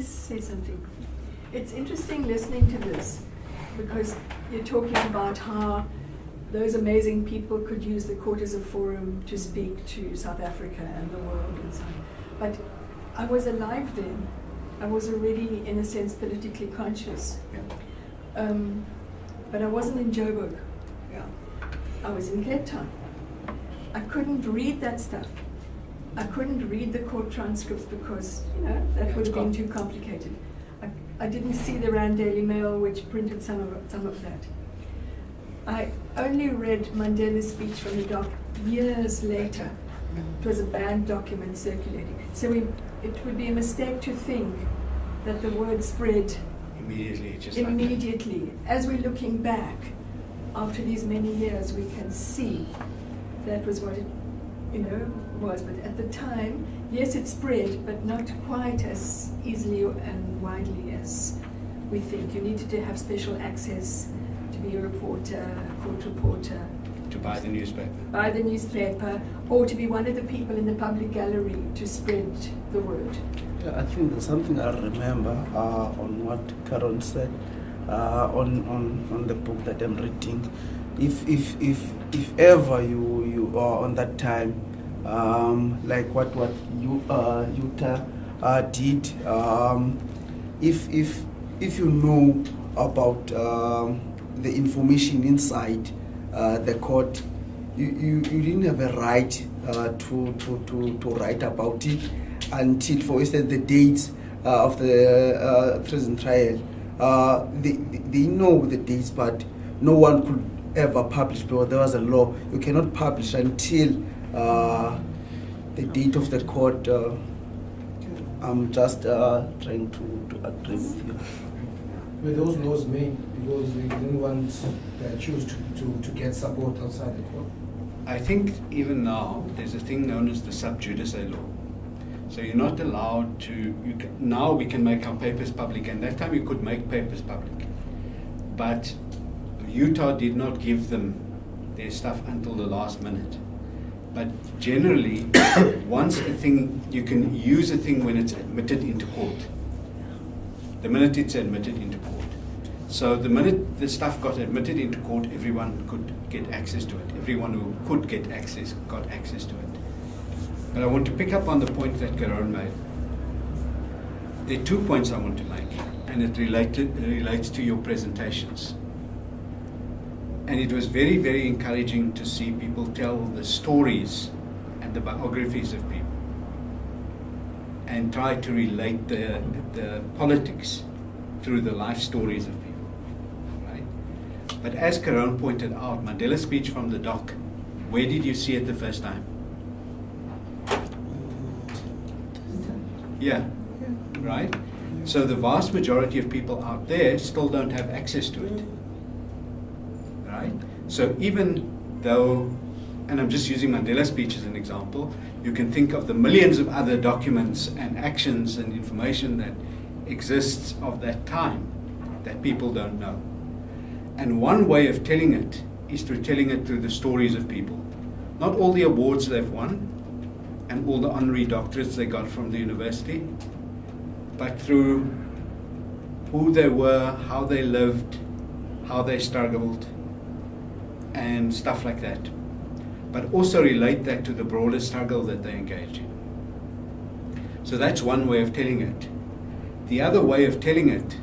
I say something? It's interesting listening to this because you're talking about how those amazing people could use the court as a forum to speak to South Africa and the world and so on. But I was alive then. I was already, in a sense, politically conscious. Yeah. But I wasn't in Joburg. Yeah. I was in Cape Town. I couldn't read that stuff. I couldn't read the court transcripts because, that would have been too complicated. I didn't see the Rand Daily Mail, which printed some of that. I only read Mandela's speech from the doc years later. It was a banned document circulating. So it would be a mistake to think that the word spread immediately. As we're looking back, after these many years, we can see that was what it was. But at the time, yes, it spread, but not quite as easily and widely as we think. You needed to have special access to be a reporter, a court reporter. To buy the newspaper. Buy the newspaper, or to be one of the people in the public gallery to spread the word. Yeah, I think there's something I remember on what Karen said on the book that I'm reading. If ever you are on that time, like what Utah did, if you know about the information inside the court, you didn't have a right to write about it until, for instance, the dates of the prison trial. They know the dates, but no one could ever publish because there was a law. You cannot publish until the date of the court. I'm just trying to agree with you. Were those laws made because they didn't want the accused to get support outside the court? I think even now there's a thing known as the sub judice law. So you're not allowed to. Now we can make our papers public, and that time you could make papers public. But Utah did not give them their stuff until the last minute. But generally, once a thing, you can use a thing when it's admitted into court. The minute it's admitted into court. So the minute the stuff got admitted into court, everyone could get access to it. Everyone who could get access got access to it. But I want to pick up on the point that Caron made. There are 2 points I want to make, and it relates to your presentations. And it was very, very encouraging to see people tell the stories and the biographies of people and try to relate the politics through the life stories of people, right? But as Caron pointed out, Mandela's speech from the doc, where did you see it the first time? Yeah, right? So the vast majority of people out there still don't have access to it, right? So even though, and I'm just using Mandela's speech as an example, you can think of the millions of other documents and actions and information that exists of that time that people don't know. And one way of telling it is through telling it through the stories of people. Not all the awards they've won and all the honorary doctorates they got from the university, but through who they were, how they lived, how they struggled, and stuff like that. But also relate that to the broader struggle that they engage in. So that's one way of telling it. The other way of telling it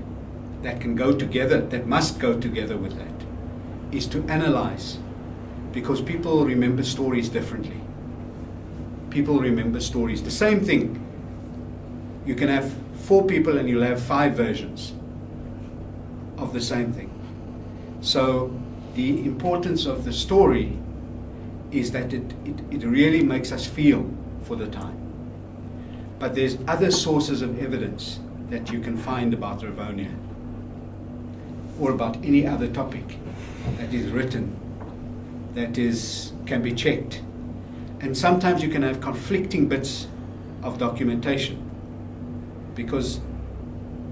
that can go together, that must go together with that, is to analyze, because people remember stories differently. People remember stories. The same thing. You can have 4 people and you'll have 5 versions of the same thing. So the importance of the story is that it really makes us feel for the time. But there's other sources of evidence that you can find about Rivonia or about any other topic that is written, that can be checked. And sometimes you can have conflicting bits of documentation because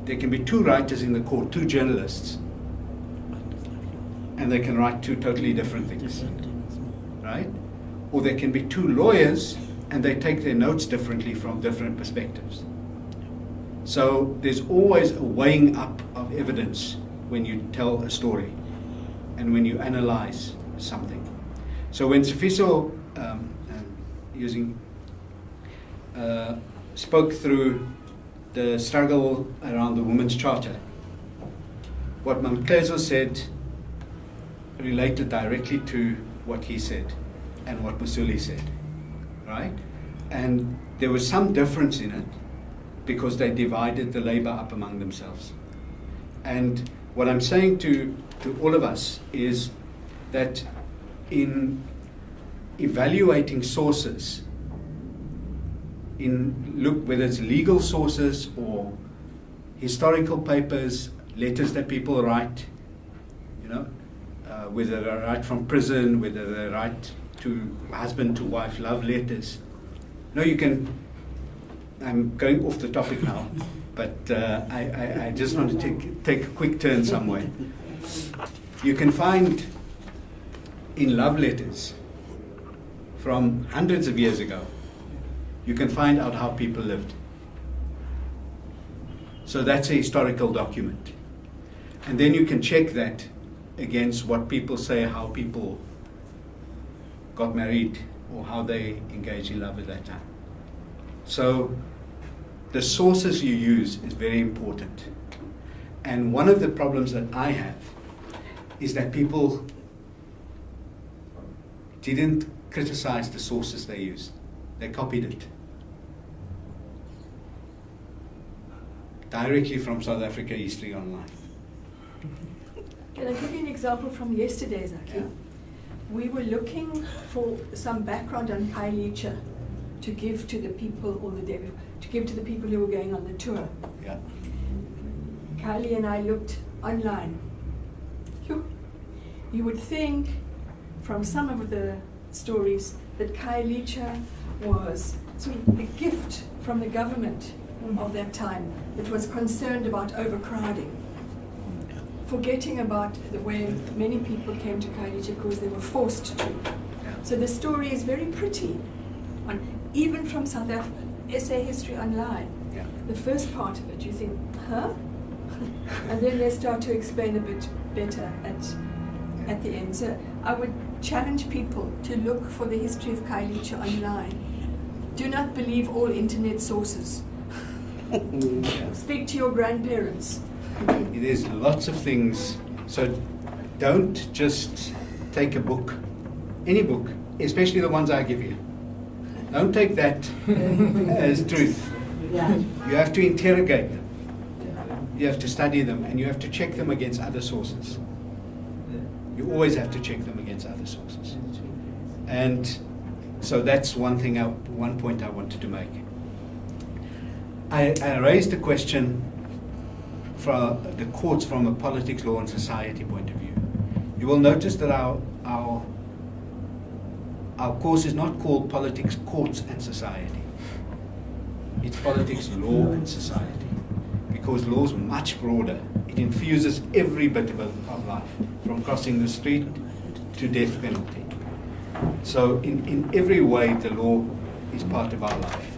there can be 2 writers in the court, 2 journalists, and they can write 2 totally different things, right? Or there can be 2 lawyers and they take their notes differently from different perspectives. So there's always a weighing up of evidence when you tell a story and when you analyze something. So when Sifiso spoke through the struggle around the Women's Charter, what Mamklezo said related directly to what he said and what Musuli said, right? And there was some difference in it because they divided the labor up among themselves. And what I'm saying to all of us is that in evaluating sources, whether it's legal sources or historical papers, letters that people write, whether they write from prison, whether they write to husband to wife love letters. You can. I'm going off the topic now, but I just want to take a quick turn somewhere. You can find in love letters from hundreds of years ago, you can find out how people lived. So that's a historical document. And then you can check that against what people say, how people got married or how they engaged in love at that time. So the sources you use is very important. And one of the problems that I have is that people didn't criticize the sources they used. They copied it. Directly from South Africa History Online. Can I give you an example from yesterday, Zaki? Yeah. We were looking for some background on Kailicha to give to the people, to give to the people who were going on the tour. Yeah. Kylie and I looked online. You would think from some of the stories that Kailicha was sort of a gift from the government of that time that was concerned about overcrowding, forgetting about the way many people came to Kailicha because they were forced to. So the story is very pretty, even from South Africa, SA History Online. Yeah. The first part of it, you think, huh? And then they start to explain a bit better at the end. So I would challenge people to look for the history of Kailicha online. Do not believe all internet sources. Speak to your grandparents. There's lots of things. So don't just take a book, any book, especially the ones I give you. Don't take that as truth. You have to interrogate them. You have to study them, and you have to check them against other sources. You always have to check them against other sources. And so that's one point I wanted to make. I raised the question from the courts from a politics, law, and society point of view. You will notice that our course is not called politics, courts, and society. It's politics, law, and society. Because law is much broader. It infuses every bit of life, from crossing the street to death penalty. So in every way, the law is part of our life.